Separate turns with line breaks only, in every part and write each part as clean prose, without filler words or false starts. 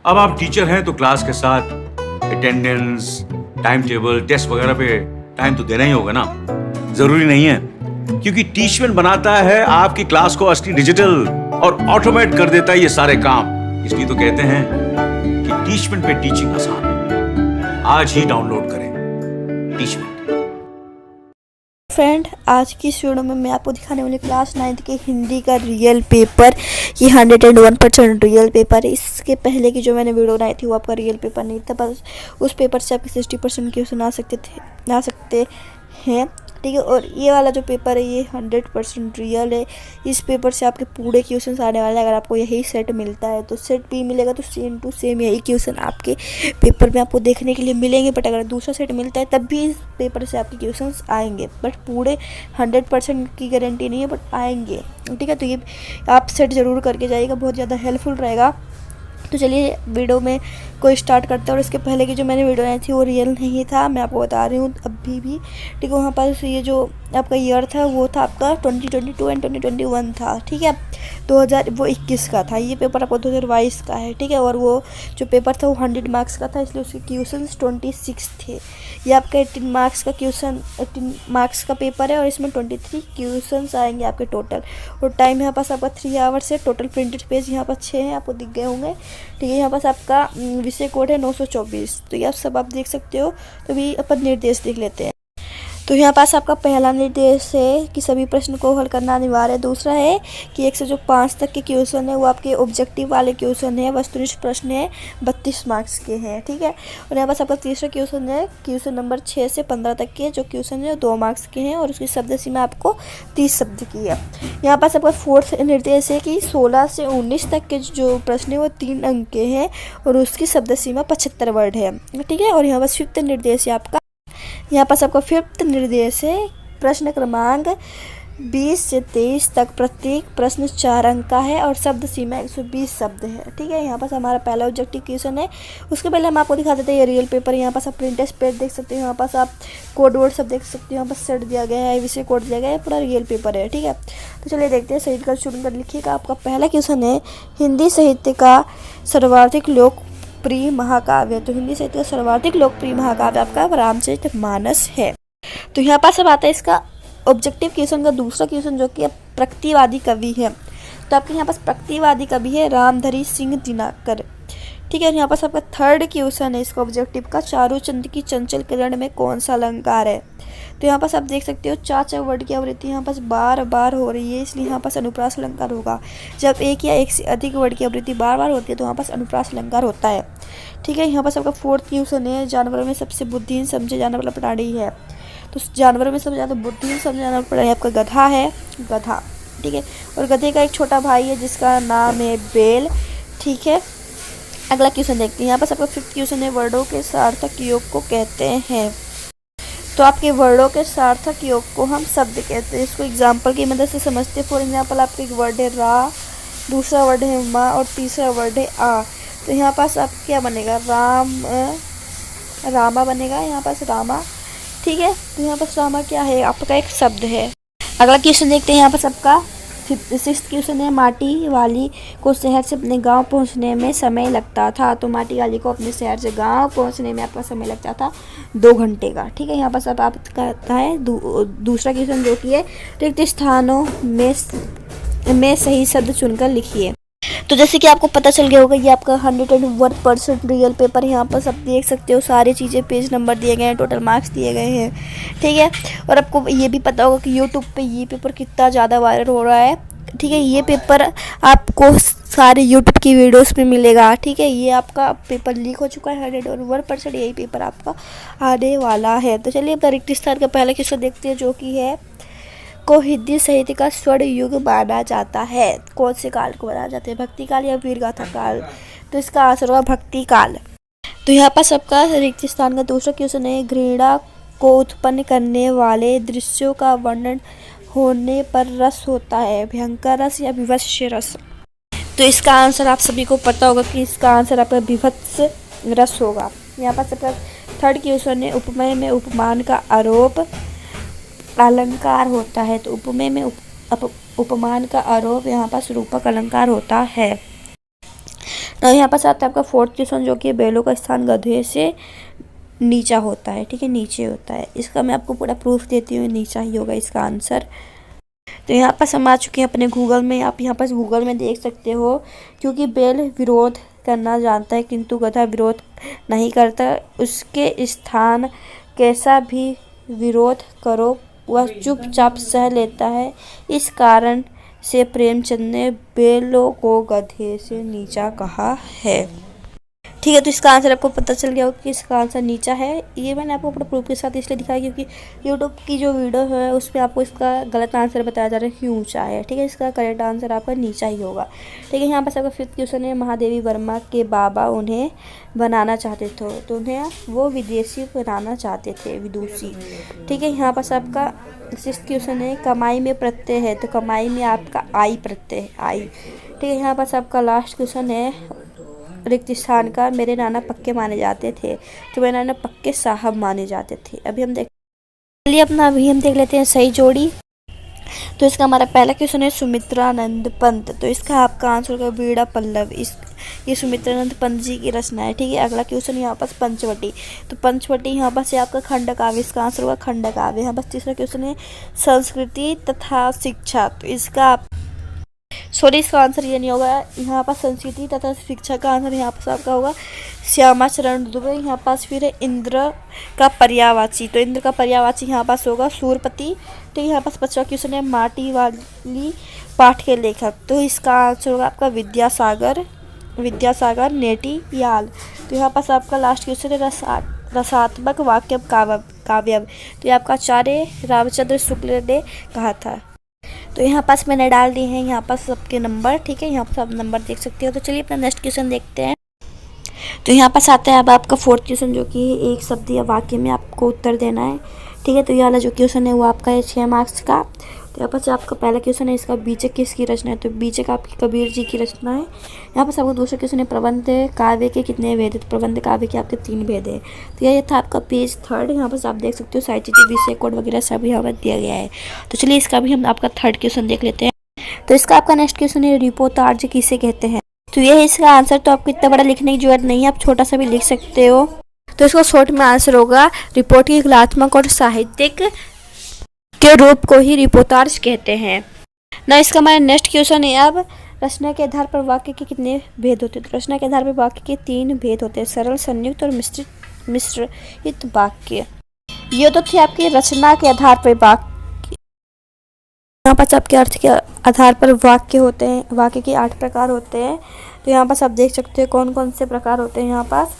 अब आप टीचर हैं तो क्लास के साथ अटेंडेंस, टाइम टेबल, टेस्ट वगैरह पे टाइम तो देना ही होगा ना। जरूरी नहीं है, क्योंकि टीचमेंट बनाता है आपकी क्लास को असली डिजिटल और ऑटोमेट कर देता है ये सारे काम। इसलिए तो कहते हैं कि टीचमेंट पे टीचिंग आसान है। आज ही डाउनलोड करें टीचमेंट।
फ्रेंड, आज की इस वीडियो में मैं आपको दिखाने वाली क्लास 9th के हिंदी का रियल पेपर। ये 101% रियल पेपर है। इसके पहले की जो मैंने वीडियो बनाई थी वो आपका रियल पेपर नहीं था, बस उस पेपर से आपके 60% क्वेश्चन आ सकते हैं, ठीक है। और ये वाला जो पेपर है ये 100% रियल है। इस पेपर से आपके पूरे क्वेश्चन आने वाले हैं। अगर आपको यही सेट मिलता है तो सेट भी मिलेगा, तो सेम टू सेम यही क्वेश्चन आपके पेपर में आपको देखने के लिए मिलेंगे। बट अगर दूसरा सेट मिलता है तब भी इस पेपर से आपके क्वेश्चन आएंगे, बट पूरे 100% की गारंटी नहीं है, बट आएंगे, ठीक है। तो ये आप सेट ज़रूर करके जाइएगा, बहुत ज़्यादा हेल्पफुल रहेगा। तो चलिए वीडियो में को स्टार्ट करते हैं। और इसके पहले की जो मैंने वीडियो बनाई थी वो रियल नहीं था, मैं आपको बता रही हूँ अभी भी, ठीक है। वहाँ पर ये जो आपका ईयर था वो था आपका 2022 एंड 2021 था, ठीक है। 2021 का था ये पेपर, आपको 2022 का है, ठीक है। और वो जो पेपर था वो 100 मार्क्स का था, इसलिए उसके क्वेश्चन 26 थे। ये आपका 18 मार्क्स का पेपर है और इसमें 23 क्वेश्चन आएंगे आपके टोटल। और टाइम यहाँ पास आपका 3 आवर्स है। टोटल प्रिंटेड पेज यहाँ पर 6 हैं, आपको दिख गए होंगे, ठीक है। यहाँ पास आपका विषय कोड है 924, तो ये सब आप देख सकते हो। तो भी अपन निर्देश देख लेते हैं। तो यहाँ पास आपका पहला निर्देश है कि सभी प्रश्न को हल करना अनिवार्य है। दूसरा है कि 1 से जो 5 तक के क्वेश्चन है वो आपके ऑब्जेक्टिव वाले क्वेश्चन है, वस्तुनिष्ठ प्रश्न है, 32 मार्क्स के हैं, ठीक है। और यहाँ पास आपका तीसरा क्वेश्चन है, क्वेश्चन नंबर 6 से 15 तक के जो क्वेश्चन है 2 मार्क्स के हैं और उसकी शब्द सीमा आपको 30 शब्द की है। यहाँ पास आपका फोर्थ निर्देश है कि 16 से 19 तक के जो प्रश्न है वो 3 अंक के हैं और उसकी शब्द सीमा 75 वर्ड है, ठीक है। और यहाँ पास फिफ्थ निर्देश है आपका, यहाँ पास आपका फिफ्थ निर्देश है, प्रश्न क्रमांक 20 से 23 तक प्रत्येक प्रश्न 4 अंक का है और शब्द सीमा 120 शब्द है, ठीक है। यहाँ पास हमारा पहला ऑब्जेक्टिव क्वेश्चन है। उसके पहले हम आपको दिखा देते हैं ये रियल पेपर। यहाँ पास आप प्रिंटेड पेज देख सकते हो, यहाँ पास आप कोड वर्ड सब देख सकते हो, यहाँ पास सेट दिया गया है, विषय कोड दिया गया है, पूरा रियल पेपर है, ठीक है। तो चलिए देखते हैं, सही कर शुरू कर लिखिएगा। आपका पहला क्वेश्चन है, हिंदी साहित्य का सर्वाधिक लोकप्रिय महाकाव्य। तो हिंदी साहित्य का सर्वाधिक लोकप्रिय महाकाव्य आपका रामचरितमानस है। तो यहाँ पास अब आता है इसका ऑब्जेक्टिव क्वेश्चन का दूसरा क्वेश्चन, जो कि प्रकृतिवादी कवि है। तो आपके यहाँ पास प्रकृतिवादी कवि है रामधारी सिंह दिनकर, ठीक है। यहाँ पास आपका थर्ड क्वेश्चन है इसका ऑब्जेक्टिव का, चारूचंद की चंचल किरण में कौन सा अलंकार है। तो यहाँ पास आप देख सकते हो 4 वर्ड की आवृत्ति यहाँ पास बार बार हो रही है, इसलिए यहाँ पास अनुप्रास अलंकार होगा। जब एक या एक से अधिक वर्ड की आवृत्ति बार बार होती है तो यहाँ पास अनुप्रास अलंकार होता है, ठीक है। यहाँ पास आपका फोर्थ क्वेश्चन है, जानवरों में सबसे बुद्धिहीन समझे जाने वाला प्राणी है। तो जानवरों में सबसे ज़्यादा बुद्धिहीन समझे जाने वाला प्राणी आपका गधा है, गधा, ठीक है। और गधे का एक छोटा भाई है जिसका नाम है बैल, ठीक है। अगला क्वेश्चन देखते हैं। यहाँ पास आपका फिफ्थ क्वेश्चन है, वर्डों के सार्थक योग को कहते हैं। तो आपके वर्डों के सार्थक योग को हम शब्द कहते हैं। इसको एग्जाम्पल की मदद से समझते हैं। फॉर एग्जाम्पल आपका एक वर्ड है रा, दूसरा वर्ड है माँ और तीसरा वर्ड है आ। तो यहाँ पास आप क्या बनेगा, रामा बनेगा, यहाँ पास रामा, ठीक है। तो यहाँ पास रामा क्या है, आपका एक शब्द है। अगला क्वेश्चन देखते हैं। यहाँ पास आपका सिक्स्थ क्वेश्चन है, माटी वाली को शहर से अपने गांव पहुंचने में समय लगता था। तो माटी वाली को अपने शहर से गांव पहुंचने में आपका समय लगता था 2 घंटे का, ठीक है। यहाँ पास अब आप कहता है दूसरा क्वेश्चन जो कि है, रिक्त स्थानों में सही शब्द चुनकर लिखिए। तो जैसे कि आपको पता चल गया होगा, ये आपका 101% रियल पेपर। यहाँ पर सब देख सकते हो, सारी चीज़ें पेज नंबर दिए गए हैं, टोटल मार्क्स दिए गए हैं, ठीक है। और आपको ये भी पता होगा कि यूट्यूब पे ये पेपर कितना ज़्यादा वायरल हो रहा है, ठीक है। ये पेपर आपको सारे यूट्यूब की वीडियोस में मिलेगा, ठीक है। ये आपका पेपर लीक हो चुका है, 101% यही पेपर आपका आने वाला है। तो चलिए रिक्त स्थान का पहला क्वेश्चन देखते हैं, जो कि है को हिंदी साहित्य का स्वर्ण युग माना जाता है। कौन से काल को माना जाता है, भक्ति काल या वीरगाथा काल। तो इसका आंसर होगा भक्ति काल। तो यहाँ पर सबका रिक्त स्थान का दूसरा क्वेश्चन है, घृणा को उत्पन्न करने वाले दृश्यों का वर्णन होने पर रस होता है, भयंकर रस या विभत्स रस। तो इसका आंसर आप सभी को पता होगा कि इसका आंसर आपका विभत्स रस होगा। यहाँ पर सबका थर्ड क्वेश्चन है, उपमेय में उपमान का आरोप अलंकार होता है। तो उपमेय में उपमान का आरोप यहाँ पर रूपक अलंकार होता है। और यहाँ पास आता है आपका फोर्थ क्वेश्चन, जो कि बैलों का स्थान गधे से नीचा होता है, ठीक है, नीचे होता है। इसका मैं आपको पूरा प्रूफ देती हूँ, नीचा ही होगा इसका आंसर। तो यहाँ पास हम आ चुके हैं अपने गूगल में। आप यहाँ पास गूगल में देख सकते हो, क्योंकि बैल विरोध करना जानता है किंतु गधा विरोध नहीं करता, उसके स्थान कैसा भी विरोध करो वह चुपचाप सह लेता है। इस कारण से प्रेमचंद ने बैलों को गधे से नीचा कहा है। ठीक है, तो इसका आंसर आपको पता चल गया होगा कि इसका आंसर नीचा है। ये मैंने आपको अपने प्रूफ के साथ इसलिए दिखाया क्योंकि यूट्यूब की जो वीडियो है उसमें आपको इसका गलत आंसर बताया जा रहा है कि ऊंचा है। ठीक है, इसका करेक्ट आंसर आपका नीचा ही होगा। ठीक है, यहाँ पर आपका फिफ्थ क्वेश्चन है, महादेवी वर्मा के बाबा उन्हें बनाना चाहते थे, तो उन्हें वो विदेशी बनाना चाहते थे, विदुषी। ठीक है, यहाँ पर आपका सिक्स्थ क्वेश्चन है, कमाई में प्रत्यय है, तो कमाई में आपका आई प्रत्यय है, आई। ठीक है, यहाँ पर आपका लास्ट क्वेश्चन है, रिक्त स्थान का मेरे नाना पक्के माने जाते थे, तो मेरे नाना पक्के साहब माने जाते थे। अभी हम देख लेते हैं सही जोड़ी। तो इसका हमारा पहला क्वेश्चन है सुमित्रानंद पंत, तो इसका आपका आंसर होगा वीणा पल्लव। ये सुमित्रानंद पंत जी की रचना है। ठीक है, अगला क्वेश्चन यहाँ पास पंचवटी, तो पंचवटी यहाँ पास आपका खंड काव्य, इसका आंसर होगा खंड काव्य। यहाँ पास तीसरा क्वेश्चन है संस्कृति तथा शिक्षा, तो इसका इसका आंसर ये नहीं होगा। यहाँ पास संस्कृति तथा शिक्षा का आंसर यहाँ पास आपका होगा श्यामा चरण दुबे। यहाँ पास फिर है इंद्र का पर्यायवाची, तो इंद्र का पर्यायवाची यहाँ पास होगा सूरपति। तो यहाँ पास 5वां क्वेश्चन है माटी वाली पाठ के लेखक, तो इसका आंसर होगा आपका विद्यासागर नेटियाल। तो यहाँ पास आपका लास्ट क्वेश्चन है रसात्मक वाक्य काव्य, तो ये आपका आचार्य रामचंद्र शुक्ल ने कहा था। तो यहाँ पास मैंने डाल दिए हैं यहाँ पास सबके नंबर। ठीक है, यहाँ पर आप नंबर देख सकते हो। तो चलिए अपना नेक्स्ट क्वेश्चन देखते हैं। तो यहाँ पास आता है अब आपका फोर्थ क्वेश्चन, जो कि एक शब्द या वाक्य में आपको उत्तर देना है। ठीक है, तो ये वाला जो क्वेश्चन है वो आपका है 6 मार्क्स का। तो यहाँ पर आपका पहला क्वेश्चन है, इसका बीजक किसकी रचना है, तो बीजक आपकी कबीर जी की रचना है। यहाँ पर आपको दूसरा क्वेश्चन है प्रबंध काव्य के कितने भेद है, तो प्रबंध काव्य के आपके 3 भेद है। तो ये था आपका पेज 3। यहाँ पर आप देख सकते हो साहित्य विषय कोड वगैरह सब यहाँ पर दिया गया है। तो चलिए इसका भी हम आपका थर्ड क्वेश्चन देख लेते हैं। तो इसका आपका नेक्स्ट क्वेश्चन है रिपोर्टाज किसे कहते हैं, तो ये है इसका आंसर। तो आपको इतना बड़ा लिखने की जरूरत नहीं है, आप छोटा सा भी लिख सकते हो। तो इसका शॉर्ट में आंसर होगा रिपोर्ट की कलात्मक और साहित्यिक के रूप को ही रिपोर्टाज कहते हैं ना। इसका हमारा नेक्स्ट क्वेश्चन है अब रचना के आधार पर वाक्य के कितने भेद होते हैं, तो रचना के आधार पर वाक्य के 3 भेद होते हैं, सरल, संयुक्त और मिश्रित वाक्य। ये तो थे आपके रचना के आधार पर वाक्य। यहाँ पर आपके अर्थ के आधार पर वाक्य होते हैं, वाक्य के 8 प्रकार होते हैं। तो यहाँ पर आप देख सकते हैं कौन कौन से प्रकार होते हैं। यहाँ पास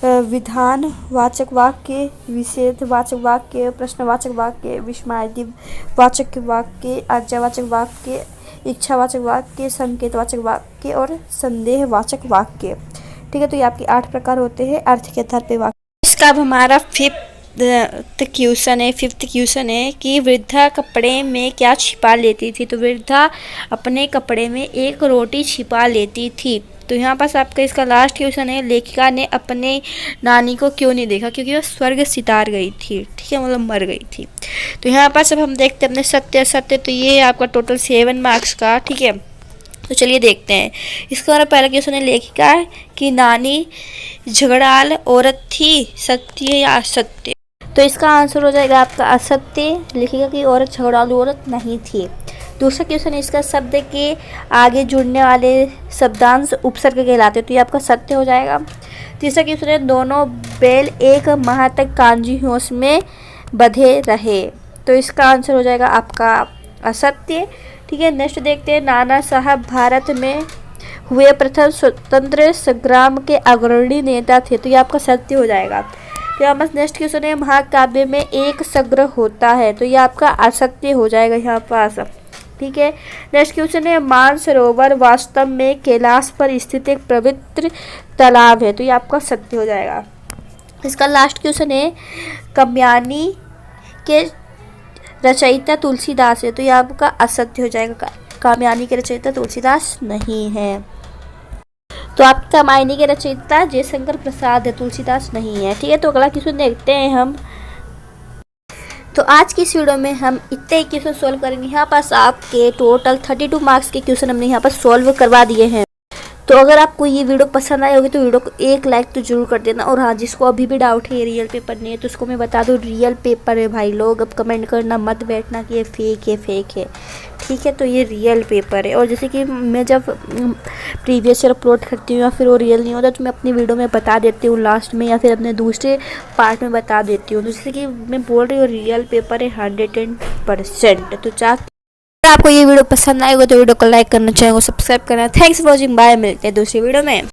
विधान वाचक वाक्य, विशेषवाचक वाक्य, प्रश्नवाचक वाक्य, विस्मयादि वाचक वाक्य, आज्ञावाचक वाक्य, इच्छावाचक वाक्य, संकेतवाचक वाक्य और संदेहवाचक वाक्य। ठीक है, तो ये आपके 8 प्रकार होते हैं अर्थ के आधार पर वाक्य। इसका अब हमारा फिफ्थ क्वेश्चन है कि वृद्धा कपड़े में क्या छिपा लेती थी, तो वृद्धा अपने कपड़े में एक रोटी छिपा लेती थी। तो यहाँ पास आपका इसका लास्ट क्वेश्चन है लेखिका ने अपने नानी को क्यों नहीं देखा, क्योंकि वह स्वर्ग सितार गई थी। ठीक है, मतलब मर गई थी। तो यहाँ पास अब हम देखते हैं अपने सत्य, तो ये आपका टोटल 7 मार्क्स का। ठीक है, तो चलिए देखते हैं। इसका हमारा पहला क्वेश्चन है लेखिका की नानी झगड़ाल औरत थी, सत्य या असत्य, तो इसका आंसर हो जाएगा आपका असत्य। लेखिका की औरत झगड़ालू औरत नहीं थी। दूसरा क्वेश्चन है इसका शब्द के आगे जुड़ने वाले शब्दांश उपसर्ग कहलाते, तो ये आपका सत्य हो जाएगा। तीसरा क्वेश्चन है दोनों बैल 1 माह तक कांजी होश में बंधे रहे, तो इसका आंसर हो जाएगा आपका असत्य। ठीक है, नेक्स्ट देखते हैं नाना साहब भारत में हुए प्रथम स्वतंत्र संग्राम के अग्रणी नेता थे, तो ये आपका सत्य हो जाएगा। तो यहाँ पास नेक्स्ट क्वेश्चन है महाकाव्य में एक संग्रह होता है, तो ये आपका असत्य हो जाएगा यहाँ पास। ठीक है, नेक्स्ट क्वेश्चन है मानसरोवर वास्तव में कैलाश पर स्थित एक पवित्र तालाब है, तो ये आपका सत्य हो जाएगा। इसका लास्ट क्वेश्चन है काम्यानी के रचयिता तुलसीदास है, तो ये आपका असत्य हो जाएगा। काम्यानी के रचयिता तुलसीदास नहीं है। तो आपका काम्यानी के रचयिता जयशंकर प्रसाद है, तुलसीदास नहीं है। ठीक है, तो अगला क्वेश्चन देखते हैं हम। तो आज की इस वीडियो में हम इतने ही क्वेश्चन सोल्व करेंगे। यहाँ पास आपके टोटल 32 मार्क्स के क्वेश्चन हमने यहाँ पर सोल्व करवा दिए हैं। तो अगर आपको ये वीडियो पसंद आई होगी तो वीडियो को एक लाइक तो जरूर कर देना। और हाँ, जिसको अभी भी डाउट है ये रियल पेपर नहीं है तो उसको मैं बता दूँ, रियल पेपर है भाई। लोग अब कमेंट करना मत बैठना कि ये फेक है, ठीक है। तो ये रियल पेपर है। और जैसे कि मैं जब प्रीवियस ईयर अपलोड करती हूँ या फिर वो रियल नहीं होता तो मैं अपनी वीडियो में बता देती हूँ लास्ट में, या फिर अपने दूसरे पार्ट में बता देती हूँ। तो जैसे कि मैं बोल रही हूँ रियल पेपर है 110%। तो अगर आपको ये वीडियो पसंद आएगा तो वीडियो को लाइक करना, चैनल को सब्सक्राइब करना। थैंक्स फॉर वॉचिंग, बाय, मिलते हैं दूसरी वीडियो में।